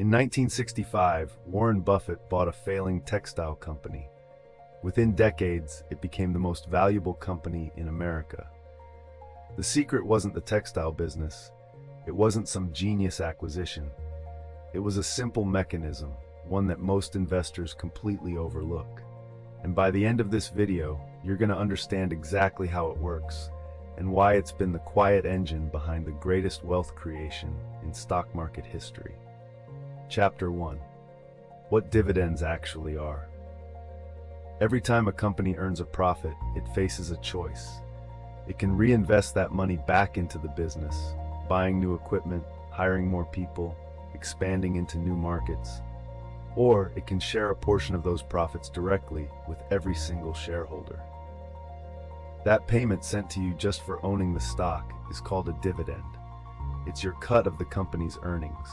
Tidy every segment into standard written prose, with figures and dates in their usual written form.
In 1965, Warren Buffett bought a failing textile company. Within decades, it became the most valuable company in America. The secret wasn't the textile business. It wasn't some genius acquisition. It was a simple mechanism, one that most investors completely overlook. And by the end of this video, you're going to understand exactly how it works and why it's been the quiet engine behind the greatest wealth creation in stock market history. Chapter 1. What dividends actually are. Every time a company earns a profit, it faces a choice. It can reinvest that money back into the business, buying new equipment, hiring more people, expanding into new markets. Or it can share a portion of those profits directly with every single shareholder. That payment sent to you just for owning the stock is called a dividend. It's your cut of the company's earnings.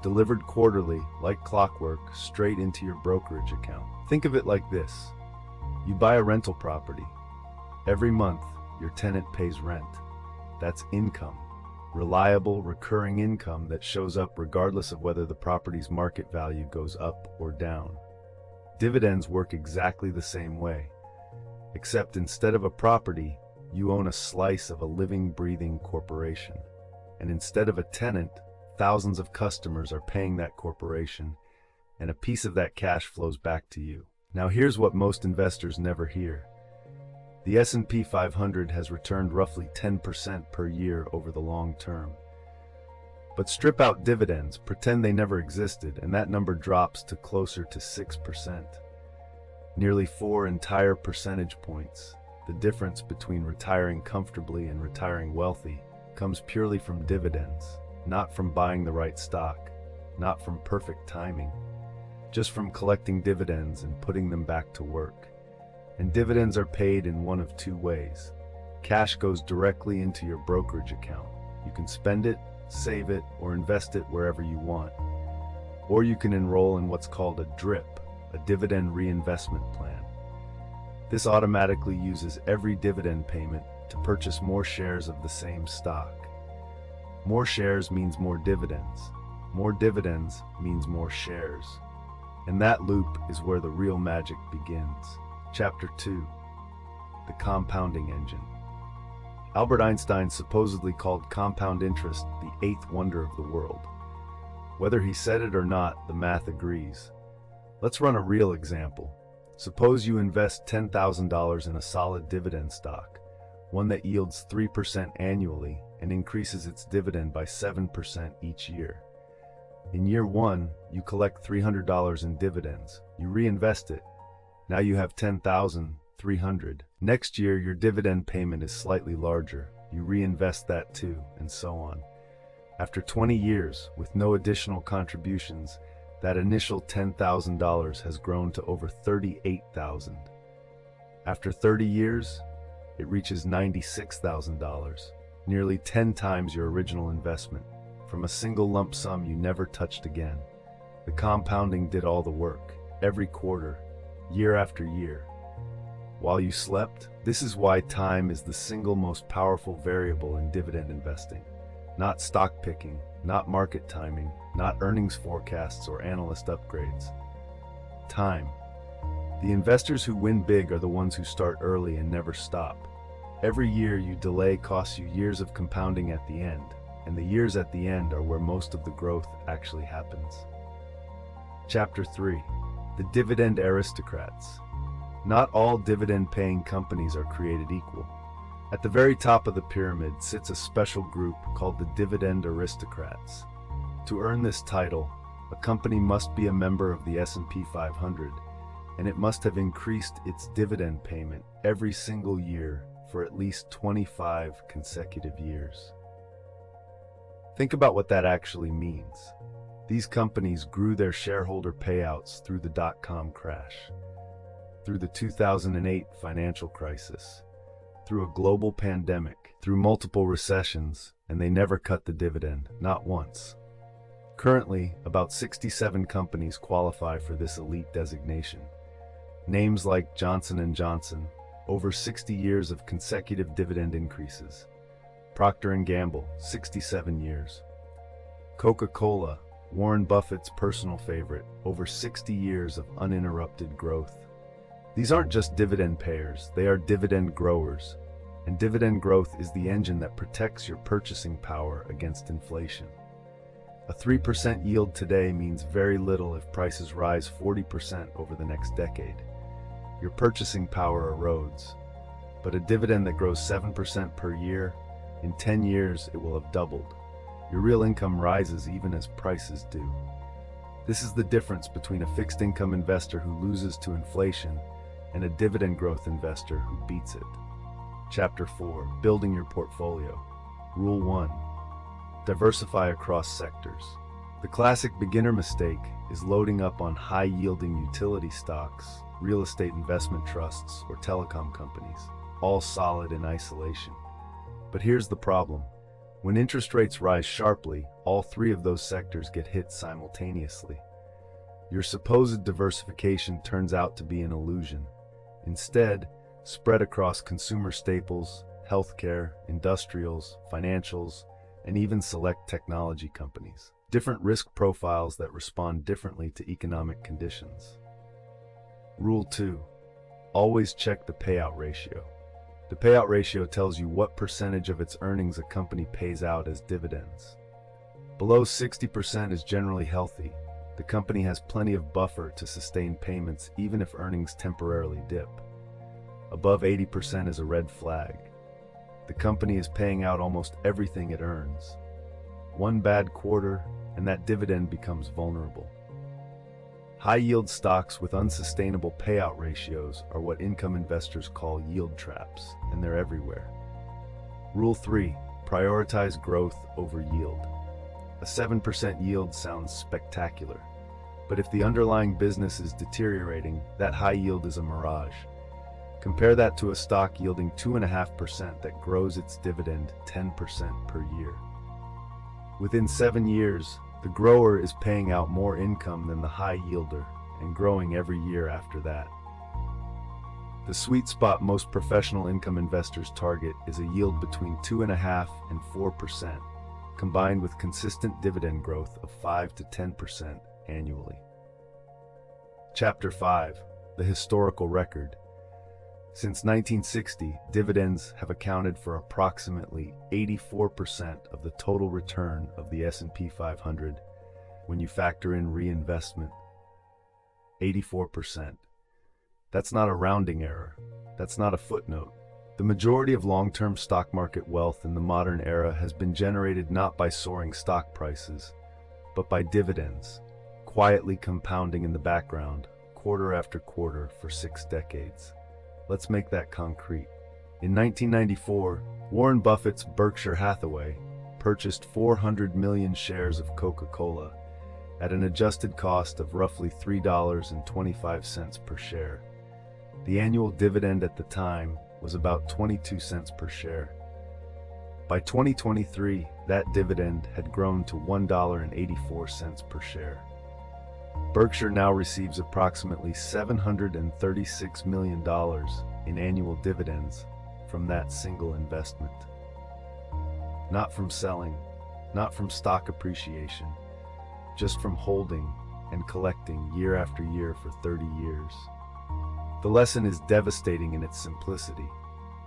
Delivered quarterly, like clockwork, straight into your brokerage account. Think of it like this. You buy a rental property. Every month, your tenant pays rent. That's income. Reliable, recurring income that shows up regardless of whether the property's market value goes up or down. Dividends work exactly the same way, except instead of a property, you own a slice of a living, breathing corporation. And instead of a tenant, thousands of customers are paying that corporation, and a piece of that cash flows back to you. Now here's what most investors never hear. The S&P 500 has returned roughly 10% per year over the long term. But strip out dividends, pretend they never existed, and that number drops to closer to 6%. Nearly 4 entire percentage points. The difference between retiring comfortably and retiring wealthy comes purely from dividends, not from buying the right stock, not from perfect timing, just from collecting dividends and putting them back to work. And dividends are paid in one of two ways. Cash goes directly into your brokerage account. You can spend it, save it, or invest it wherever you want. Or you can enroll in what's called a DRIP, a dividend reinvestment plan. This automatically uses every dividend payment to purchase more shares of the same stock. More shares means more dividends. More dividends means more shares. And that loop is where the real magic begins. Chapter 2. The Compounding Engine. Albert Einstein supposedly called compound interest the eighth wonder of the world. Whether he said it or not, the math agrees. Let's run a real example. Suppose you invest $10,000 in a solid dividend stock, one that yields 3% annually and increases its dividend by 7% each year. In year 1, you collect $300 in dividends. You reinvest it. Now you have $10,300. Next year, your dividend payment is slightly larger. You reinvest that too, and so on. After 20 years, with no additional contributions, that initial $10,000 has grown to over $38,000. After 30 years, it reaches $96,000, nearly 10 times your original investment, from a single lump sum you never touched again. The compounding did all the work, every quarter, year after year. While you slept, this is why time is the single most powerful variable in dividend investing. Not stock picking, not market timing, not earnings forecasts or analyst upgrades. Time. The investors who win big are the ones who start early and never stop. Every year you delay costs you years of compounding at the end, and the years at the end are where most of the growth actually happens. Chapter 3. The Dividend Aristocrats. Not all dividend-paying companies are created equal. At the very top of the pyramid sits a special group called the Dividend Aristocrats. To earn this title, a company must be a member of the S&P 500, and it must have increased its dividend payment every single year for at least 25 consecutive years. Think about what that actually means. These companies grew their shareholder payouts through the dot-com crash, through the 2008 financial crisis, through a global pandemic, through multiple recessions, and they never cut the dividend, not once. Currently, about 67 companies qualify for this elite designation. Names like Johnson & Johnson, over 60 years of consecutive dividend increases. Procter & Gamble, 67 years. Coca-Cola, Warren Buffett's personal favorite, over 60 years of uninterrupted growth. These aren't just dividend payers, they are dividend growers. And dividend growth is the engine that protects your purchasing power against inflation. A 3% yield today means very little if prices rise 40% over the next decade. Your purchasing power erodes. But a dividend that grows 7% per year, in 10 years it will have doubled. Your real income rises even as prices do. This is the difference between a fixed income investor who loses to inflation and a dividend growth investor who beats it. Chapter 4. Building your portfolio. Rule 1. Diversify across sectors. The classic beginner mistake is loading up on high-yielding utility stocks, real estate investment trusts, or telecom companies, all solid in isolation. But here's the problem. When interest rates rise sharply, all three of those sectors get hit simultaneously. Your supposed diversification turns out to be an illusion. Instead, spread across consumer staples, healthcare, industrials, financials, and even select technology companies. Different risk profiles that respond differently to economic conditions. Rule 2. Always check the payout ratio. The payout ratio tells you what percentage of its earnings a company pays out as dividends. Below 60% is generally healthy. The company has plenty of buffer to sustain payments even if earnings temporarily dip. Above 80% is a red flag. The company is paying out almost everything it earns. One bad quarter, and that dividend becomes vulnerable. High-yield stocks with unsustainable payout ratios are what income investors call yield traps, and they're everywhere. Rule 3. Prioritize growth over yield. A 7% yield sounds spectacular, but if the underlying business is deteriorating, that high yield is a mirage. Compare that to a stock yielding 2.5% that grows its dividend 10% per year. Within 7 years, the grower is paying out more income than the high yielder and growing every year after that. The sweet spot most professional income investors target is a yield between 2.5% and 4%, combined with consistent dividend growth of 5 to 10% annually. Chapter 5. The historical record. Since 1960, dividends have accounted for approximately 84% of the total return of the S&P 500 when you factor in reinvestment. 84%. That's not a rounding error. That's not a footnote. The majority of long-term stock market wealth in the modern era has been generated not by soaring stock prices, but by dividends, quietly compounding in the background, quarter after quarter for 6 decades. Let's make that concrete. In 1994, Warren Buffett's Berkshire Hathaway purchased 400 million shares of Coca-Cola at an adjusted cost of roughly $3.25 per share. The annual dividend at the time was about 22 cents per share. By 2023, that dividend had grown to $1.84 per share. Berkshire now receives approximately $736 million in annual dividends from that single investment. Not from selling, not from stock appreciation, just from holding and collecting year after year for 30 years. The lesson is devastating in its simplicity.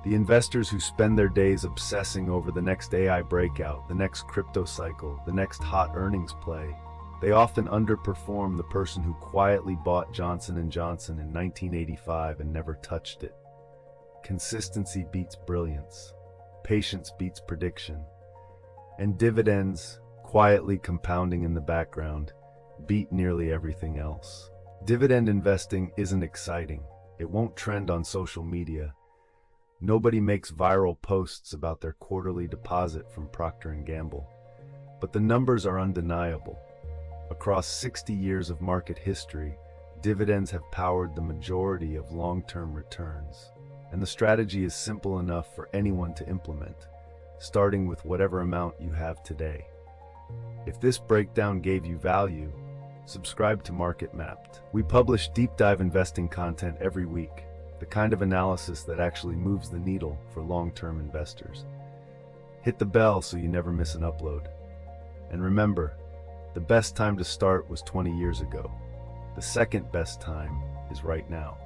The investors who spend their days obsessing over the next AI breakout, the next crypto cycle, the next hot earnings play, they often underperform the person who quietly bought Johnson & Johnson in 1985 and never touched it. Consistency beats brilliance. Patience beats prediction. And dividends, quietly compounding in the background, beat nearly everything else. Dividend investing isn't exciting. It won't trend on social media. Nobody makes viral posts about their quarterly deposit from Procter & Gamble. But the numbers are undeniable. Across 60 years of market history, dividends have powered the majority of long-term returns. And the strategy is simple enough for anyone to implement, starting with whatever amount you have today. If this breakdown gave you value, subscribe to Market Mapped. We publish deep dive investing content every week, the kind of analysis that actually moves the needle for long-term investors. Hit the bell so you never miss an upload. And remember, The best time to start was 20 years ago. The second best time is right now.